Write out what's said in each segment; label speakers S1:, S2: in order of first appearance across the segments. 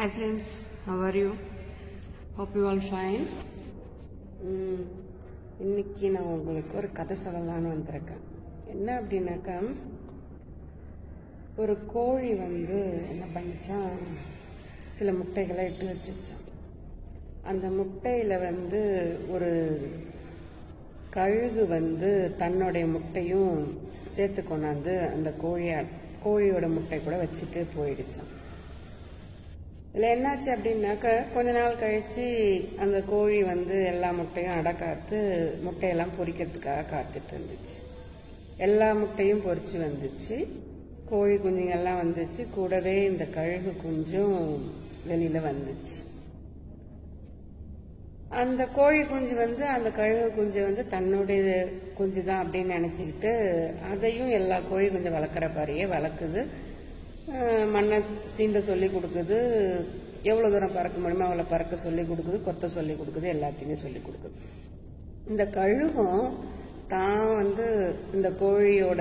S1: Hi friends, how are you? Hope you all fine. இன்னைக்கு நான் உங்களுக்கு ஒரு கதை சொல்லலான்னு வந்திருக்கேன். என்ன அப்படின்னாக்கா, ஒரு கோழி என்ன பண்ணிச்சான், சில முட்டைகளை இட்டு வச்சிச்சான். அந்த முட்டையில் ஒரு கழுகு தன்னுடைய முட்டையும் சேர்த்து கொண்டாந்து அந்த கோழியோட முட்டை கூட வச்சுட்டு போயிடுச்சான். இதில் என்னாச்சு அப்படின்னாக்கா, கொஞ்ச நாள் கழித்து அந்த கோழி எல்லா முட்டையும் அடக்காத்து முட்டையெல்லாம் பொரிக்கிறதுக்காக காத்துட்டு இருந்துச்சு. எல்லா முட்டையும் பொரிச்சு வந்துச்சு, கோழி குஞ்சுங்கெல்லாம் வந்துச்சு, கூடவே இந்த கழுகு குஞ்சும் வெளியில் வந்துச்சு. அந்த கோழி குஞ்சு அந்த கழுகு குஞ்சு தன்னுடைய குஞ்சு தான் அப்படின்னு நினச்சிக்கிட்டு அதையும் எல்லா கோழி குஞ்சு வளர்க்குற பாரியே வளர்க்குது. மண்ணை சீண்ட சொல்லி கொடுக்குது, எவ்வளோ தூரம் பறக்க முடியுமோ அவ்வளோ பறக்க சொல்லி கொடுக்குது, கொத்த சொல்லி கொடுக்குது, எல்லாத்தையுமே சொல்லி கொடுக்குது. இந்த கழுகும் தான் இந்த கோழியோட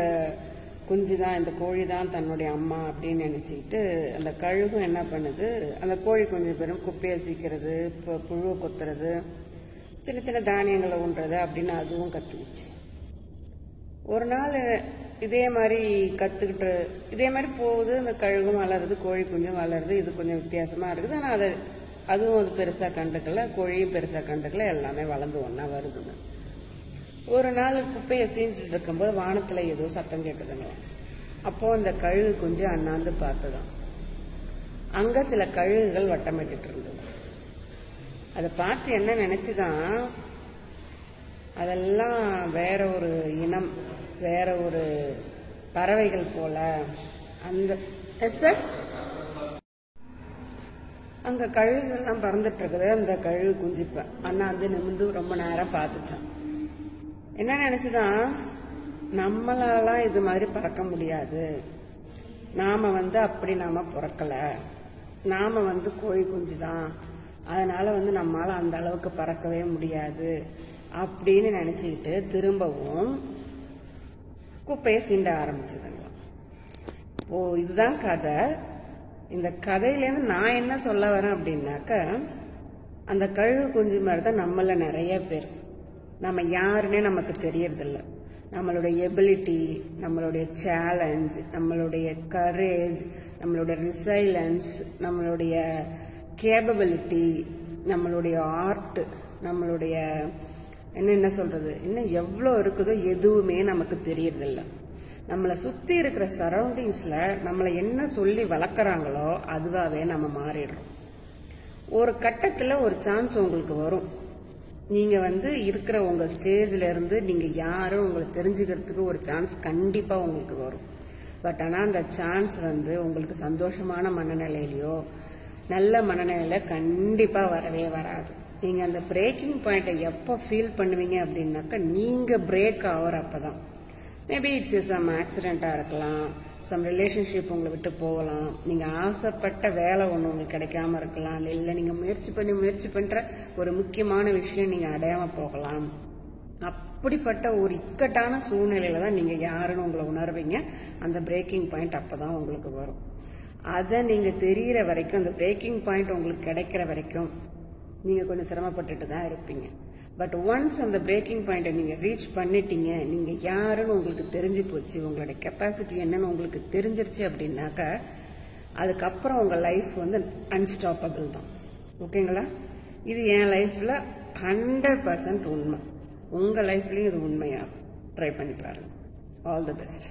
S1: குஞ்சு தான், இந்த கோழி தான் தன்னுடைய அம்மா அப்படின்னு நினச்சிக்கிட்டு அந்த கழுகும் என்ன பண்ணுது, அந்த கோழி குஞ்சு பேரும் குப்பையை சீக்கிறது, இப்போ புழுவை கொத்துறது, சின்ன சின்ன தானியங்களை உண்றது அப்படின்னு அதுவும் கற்றுக்குச்சு. ஒரு நாள் இதே மாதிரி கற்றுக்கிட்டு இதே மாதிரி போகுது. இந்த கழுகும் வளருது, கோழி குஞ்சும் வளருது. இது கொஞ்சம் வித்தியாசமாக இருக்குது. ஆனால் அதுவும் அது பெருசாக கண்டுக்கல, கோழியும் பெருசாக கண்டுக்கல, எல்லாமே வளர்ந்து ஒன்றா வருதுங்க. ஒரு நாள் குப்பையை சீண்டிட்டு இருக்கும்போது வானத்தில் ஏதோ சத்தம் கேட்குதுங்களாம். அப்போது அந்த கழுகு குஞ்சு அண்ணாந்து பார்த்துதான். அங்கே சில கழுகுகள் வட்டமிட்டு இருந்தது. அதை பார்த்து என்ன நினச்சிதான், அதெல்லாம் வேற ஒரு இனம், வேற ஒரு பறவைகள் போல. அந்த அங்க கழுகுகள்லாம் பறந்துட்டு இருக்குது. அந்த கழுகு குஞ்சிப்ப அண்ணாந்து நிமிந்து ரொம்ப நேரம் பார்த்துச்சான். என்ன நினைச்சுதான், நம்மளாலாம் இது மாதிரி பறக்க முடியாது, நாம அப்படி நாம பிறக்கல, நாம கோழி குஞ்சு தான், அதனால நம்மளால அந்த அளவுக்கு பறக்கவே முடியாது அப்படின்னு நினைச்சுக்கிட்டு திரும்பவும் குப்பையை சீண்ட ஆரம்பிச்சதுங்களாம். ஓ, இதுதான் கதை. இந்த கதையிலேருந்து நான் என்ன சொல்ல வரேன் அப்படின்னாக்க, அந்த கழுகு குஞ்சு மாதிரி தான் நம்மள நிறைய பேர். நம்ம யாருன்னே நமக்கு தெரியறதில்ல. நம்மளுடைய எபிலிட்டி, நம்மளுடைய சேலஞ்ச், நம்மளுடைய கரேஜ், நம்மளுடைய ரிசைலன்ஸ், நம்மளுடைய கேப்பபிலிட்டி, நம்மளுடைய ஆர்ட், நம்மளுடைய என்ன சொல்றது, இன்னும் எவ்வளோ இருக்குதோ எதுவுமே நமக்கு தெரியறதில்ல. நம்மளை சுற்றி இருக்கிற சரௌண்டிங்ஸில் நம்மளை என்ன சொல்லி வளர்க்குறாங்களோ அதுவாகவே நம்ம மாறிடுறோம். ஒரு கட்டத்தில் ஒரு சான்ஸ் உங்களுக்கு வரும். நீங்கள் இருக்கிற உங்கள் ஸ்டேஜில் இருந்து நீங்கள் யாரும் உங்களை தெரிஞ்சுக்கிறதுக்கு ஒரு சான்ஸ் கண்டிப்பாக உங்களுக்கு வரும். பட் ஆனால் அந்த சான்ஸ் உங்களுக்கு சந்தோஷமான மனநிலையிலையோ நல்ல மனநிலையில கண்டிப்பாக வரவே வராது. நீங்கள் அந்த பிரேக்கிங் பாயிண்ட்டை எப்போ ஃபீல் பண்ணுவீங்க அப்படின்னாக்கா, நீங்கள் பிரேக் ஆகிறப்ப தான். மேபி இட்ஸ் சம் ஆக்சிடெண்ட்டாக இருக்கலாம், சம் ரிலேஷன்ஷிப் உங்களை விட்டு போகலாம், நீங்கள் ஆசைப்பட்ட வேலை ஒன்று உங்களுக்கு கிடைக்காம இருக்கலாம், இல்லை நீங்கள் முயற்சி பண்ணுற ஒரு முக்கியமான விஷயம் நீங்கள் அடையாமல் போகலாம். அப்படிப்பட்ட ஒரு இக்கட்டான சூழ்நிலையில தான் நீங்கள் யாருன்னு உங்களை உணர்வீங்க. அந்த பிரேக்கிங் பாயிண்ட் அப்போ தான் உங்களுக்கு வரும். அதை நீங்கள் தெரிகிற வரைக்கும், அந்த பிரேக்கிங் பாயிண்ட் உங்களுக்கு கிடைக்கிற வரைக்கும் நீங்கள் கொஞ்சம் சிரமப்பட்டுட்டு தான் இருப்பீங்க. பட் ஒன்ஸ் அந்த பிரேக்கிங் பாயிண்ட்டை நீங்கள் ரீச் பண்ணிட்டீங்க, நீங்கள் யாருன்னு உங்களுக்கு தெரிஞ்சு போச்சு, உங்களுடைய கெப்பாசிட்டி என்னன்னு உங்களுக்கு தெரிஞ்சிருச்சு அப்படின்னாக்கா, அதுக்கப்புறம் உங்கள் லைஃப் அன்ஸ்டாப்பபிள் தான். ஓகேங்களா? இது என் லைஃப்பில் 100% உண்மை. உங்கள் லைஃப்லேயும் இது உண்மையாகும். ட்ரை பண்ணி பாருங்கள். All the best.